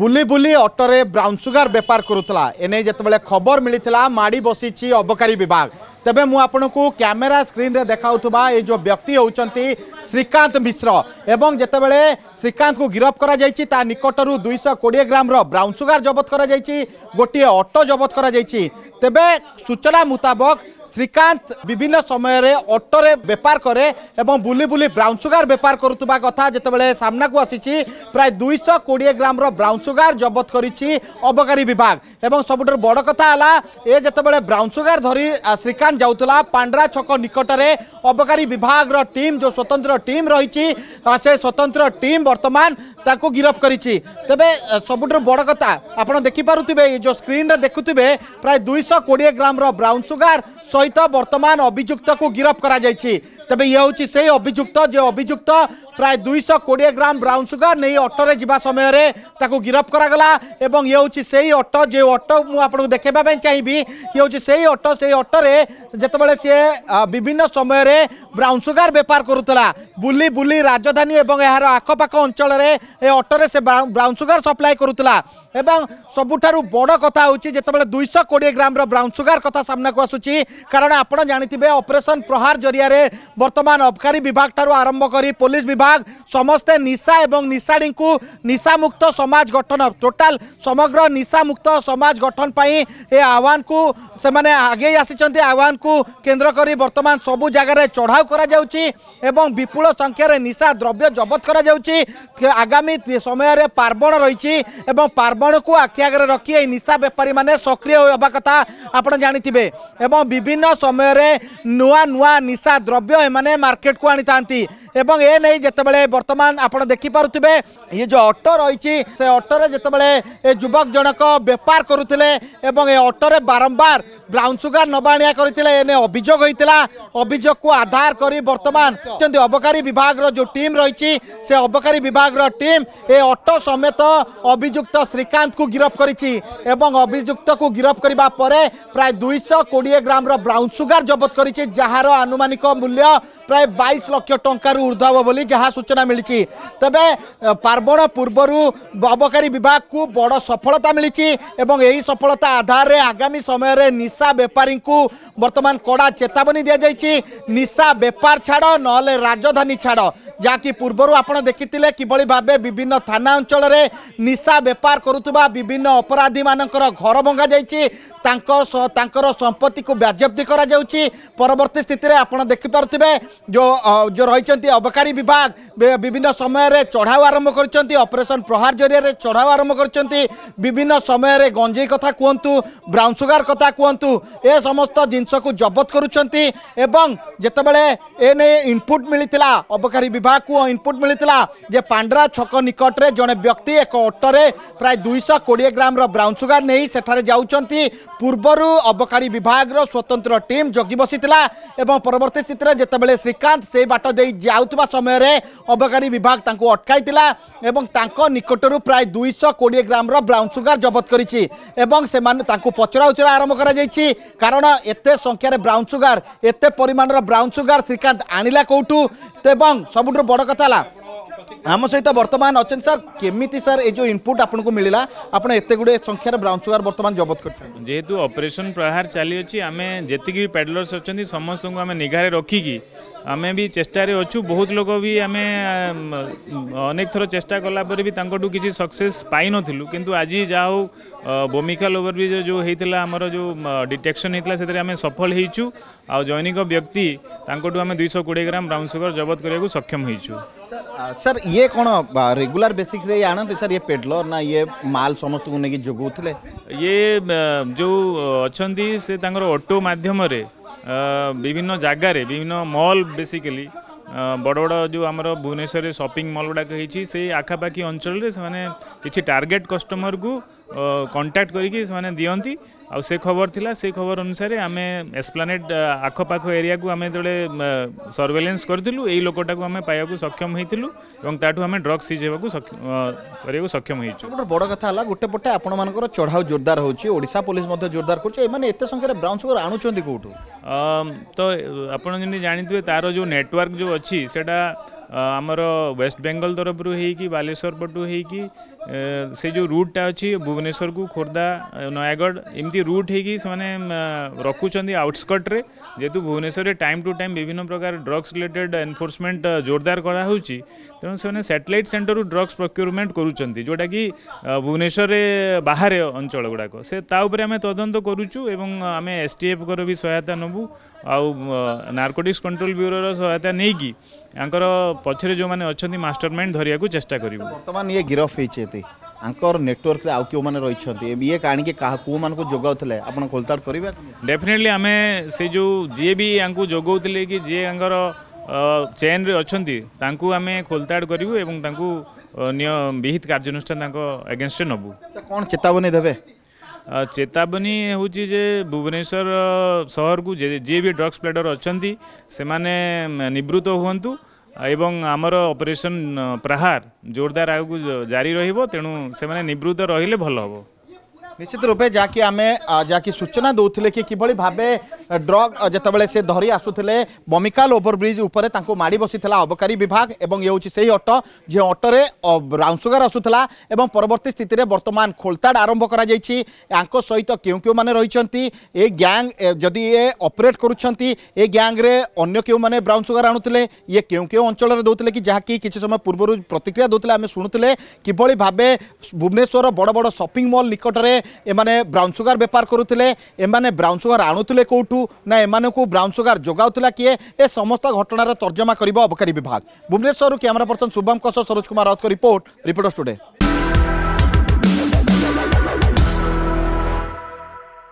बुली बुली ऑटोरे brown sugar बेपार करुला एने जिते खबर मिलता माड़ी बसी अबकारी विभाग तेबे मु आपन को कैमेरा स्क्रीन रे देखाउथबा ए जो व्यक्ति होउचंती श्रीकांत मिश्र एवं जितेबाला श्रीकांत को गिरफ्त करा जायछि ता निकटरू 220 ग्राम रो ब्राउन सुगार जबत करा जायछि गोटे ऑटो जबत करा जायछि तेबे सूचना मुताबक श्रीकांत विभिन्न समय रे ऑटोरे बेपार करे एवं बुली बुली ब्राउन सुगार बेपार करुवा कथा जितेबाला सामना को आसी प्राय 220 ग्राम रो ब्राउन सुगार जबत करिछि अबकारी विभाग एवं सबुठ बड़ कथा हला ए जितेबाला ब्राउन सुगार धरी श्रीकांत जाउतला पांड्रा छक निकटरे अबकारी विभाग रो टीम जो स्वतंत्र टीम रही से स्वतंत्र टीम वर्तमान ताको गिरफ्त करिछि तेबे सबुठ बड़ कथा आपण देखि पारुथिबे जो स्क्रीन रे देखुथिबे प्राय 220 ग्राम रो ब्राउन सुगार सहित वर्तमान अभियुक्त को गिरफ्त करा जायछि तबे ये हूँ से अभियुक्त जो अभियुक्त प्राय 220 ग्राम ब्राउन सुगार नहीं ऑटोरे जीवा समय रे ताको गिरफ्त करागला एवं ये हूँ से ऑटो जो ऑटो मुझे आपको देखापी चाहिए ये हूँ से ऑटोरे जितेबाला सी विभिन्न समय रे ब्राउन सुगार बेपार करुला बुली बुली राजधानी एवं यार आखपाख अंचल ऑटोरे से ब्राउन सुगार सप्लाई करुला एवं सबुठारु बड़ कथा हूँ जितेबाला 220 ग्राम ब्राउन सुगार कथा सामना को आसूची कारण आपड़ जानिथिबे ऑपरेशन प्रहार जरिया वर्तमान अबकारी विभाग ठारू आरंभ करी पुलिस विभाग समस्ते निशा एवं निशाड़ी को निशा मुक्त समाज गठन टोटाल समग्र निशा मुक्त समाज गठन पाई ए आह्वान को से माने आगे आसी आह्वान को केंद्र करी वर्तमान सबु जगार चढ़ाऊ करा जाउची एवं विपुल संख्यार निशा द्रव्य जबत करा जाउची आगामी समय रे पार्वण रही एवं पार्वण को आखि आगे रखी ए निशा बेपारी माने सक्रिय होबा कथा आपण जानिथिबे एवं विभिन्न समय रे नुआ नुआ निशा द्रव्य माने मार्केट को आनी थांती एवं ए नहीं जितेबाला वर्तमान आप देखिपे ये जो ऑटो रही से ऑटोरे जितेबाला ए युवक जनक बेपार करुले एवं ए ऑटोरे बारंबार ब्राउन सुगार नबाणिया करते अभियोग होता अभियोग को आधार कर वर्तमान अबकारी विभाग रो जो टीम रही से अबकारी विभाग रो टीम ए ऑटो समेत अभियुक्त श्रीकांत को गिरफ्त करिछि एवं अभियुक्त को गिरफ्त करबा परे प्राय 220 ग्राम रो ब्राउन सुगार जबत करिछि जार आनुमानिक मूल्य प्राय 22 लाख टंकार ऊर्ध्व बोली जहाँ सूचना मिली तबे पार्वण पूर्वर अबकारी विभाग को बड़ सफलता मिली एवं यही सफलता आधार रे आगामी समय रे निशा बेपारी को वर्तमान कड़ा चेतावनी दि जाइए निशा बेपार छाड़ नले राजधानी छाड़ जहाँकि पूर्वर आप देखिते किभली भाव विभिन्न थाना अंचल रे निशा बेपार करुवा विभिन्न अपराधी मानकर घर भंगा जाइए संपत्ति को बाजेप्ती करा जाउची परवर्ती स्थिति रे आपण देखि पारुथिबे जो रही अबकारी विभाग विभिन्न समय रे चढ़ाऊ आरंभ करछंती ऑपरेशन प्रहार जरिया रे चढ़ाऊ आरंभ करछंती विभिन्न समय रे गंजेई कथा कहतु ब्राउन सुगार कथा कहतु ए समस्त जिनस को जबत करुछंती एवं जेतेबेले ए ने इनपुट मिलितिला अबकारी विभाग को इनपुट मिलितिला जे पांड्रा छक निकट रे जने व्यक्ति एक ऑटोरे प्राय 220 ग्राम रो ब्राउन सुगार नहीं सेठारे जाउछंती पूर्वर अबकारी विभाग रो स्वतंत्र टीम जगी बसीतिला एवं परवर्ती स्थिति रे जेतेबेले श्रीकांत से बाट दे जाउतबा समय रे अबकारी विभाग तांको अटकाइतिला एवं तांको निकटरू प्राय 220 ग्राम रो ब्राउन सुगार जबत करिछि एवं से माने तांको पचरा उचरा आरंभ करा जाइछि कारण एते संख्या रे ब्राउन सुगार एते परिमाण रो ब्राउन सुगार श्रीकांत आनिला कोठू एवं सबुठ बड़ कथा आम सहित वर्तमान अच्छा सर केमिति सर ये जो इनपुट आपन को मिलला आपन एते गुडे संख्यार ब्राउन सुगार वर्तमान जबत कर जेहेतु ऑपरेशन प्रहार चली अच्छी आम जी भी पेडलर्स अच्छा समस्त को आम निगारे रखिकी आम भी चेष्टा अच्छु बहुत लोग भी आम अनेक थर चेष्टा कलापर भी किसी सक्सेस पाई नथिलु किंतु आज जहाँ बोमिकाल ओवरब्रिज जो होता आमर जो डिटेक्शन होता से आम सफल होइछु आ जैनिक व्यक्ति आम 220 ग्राम ब्राउन सुगर जबत करने सक्षम होइछु। सर ये कौन रेगुलर बेसिक्स रे आनते सर ये पेडलर ना ये माल समस्त को लेकिन जोगुले ये जो अच्छी से ऑटो माध्यम विभिन्न जगार विभिन्न मॉल बेसिकली बड़ बड़ जो आम भुवनेश्वर शॉपिंग मॉल गुड़ाक से आखापाखी अंचल किसी टार्गेट कस्टमर को कांटेक्ट करके दियंती आ से खबर थिला से खबर अनुसार आम एस्प्लानेड आखपाख एरिया को आम जो सर्वेलेंस करूँ यही लोकटा को आम पाइबा सक्षम होती ताठू आम ड्रग्स सीज होगा सक्षम हो बड़ कथा गोटे पटे आपण मानकर चढ़ाऊ जोरदार होशा पुलिस जोरदार कर संख्यार ब्राउन सुगर आणुंट कौटू तो आपड़ जमी जानते तार जो नेटवर्क जो अच्छी सेटा आमर वेस्ट बेंगल तरफ बालेश्वर पटू से जो रूटा अच्छी भुवनेश्वर को खोर्धा नयागढ़ एमती रूट होगी से रखुंट आउटस्कट्रे जेहेतु भुवनेश्वर में टाइम टू टाइम विभिन्न प्रकार ड्रग्स रिलेटेड एनफोर्समेंट जोरदार कराऊँ तेणु से सैटेलाइट सेंटर ड्रग्स प्रोक्योरमेंट करुँच जोटा कि भुवनेश्वर बाहर अंचल गुड़ाक से आम तदंत करुचु एवं आम एसटीएफ को भी सहायता नबू आउ नार्कोटिक्स कंट्रोल ब्यूरो सहायता नहीं कि पछरे जो मैंने अच्छा मास्टरमाइंड धरिया को चेष्टा करूँ। बर्तमान ये गिरफ होती आंकर नेटवर्क आउ क्यों मैंने रही ये काणी को मान को जोगाउले आप खोलताड़ करेंगे डेफिनेटली आम से जो जी भी यहाँ जोगाउले कि जी आंकर चेन रे अच्छा आम खोलताड़ करूँ एवं विहित कार्यानुष्ठान एगेन्स्ट नबू। कौन चेतावनी देवे चेतावनी हूँ जे भुवनेश्वर सहर को जी भी ड्रग्स प्लेडर अच्छा से माने निवृत्त हुंतु एवं आमर ऑपरेशन प्रहार जोरदार आगू जारी रहिबो तेणु से माने निवृत्त रहिले भल हबो। निश्चित रूपे जाकि आमे जाकि सूचना दौले कि किभଳି भाबे ड्रग जेतेबेले से धरी आसुथिले बमिकाल ओवरब्रिज ऊपर तांको माड़ी बसीथिला अबकारी विभाग एवं ये होची सेही ऑटो जे ऑटोरे ब्राउन सुगर आसुथिला एवं परवर्ती स्थिति रे वर्तमान खोलताड़ आरंभ करा जायछि यांको सहित क्यों माने रहिचंती ए गैंग जदि ये ऑपरेट करूछंती ए गैंग रे अन्य क्यों माने ब्राउन सुगर आनुथिले ये क्यों अंचल रे दउथिले कि जाकि किछि समय पूर्व प्रतिक्रिया दउथिले आमे सुनुथिले किभଳି भाबे भुवनेश्वर बड़ बड़ शॉपिंग मॉल निकट रे एमाने ब्राउन सुगर बेपार करुथिले एमाने ब्राउन सुगर आनुथिले कोठू ना एमाने को ब्राउन सुगर जोगाउथिला किए ए समस्त घटनार तर्जमा करिबो अबकारी विभाग। भुवनेश्वर कैमरा पर्सन शुभम सरोज कुमार राउत को रिपोर्ट टुडे।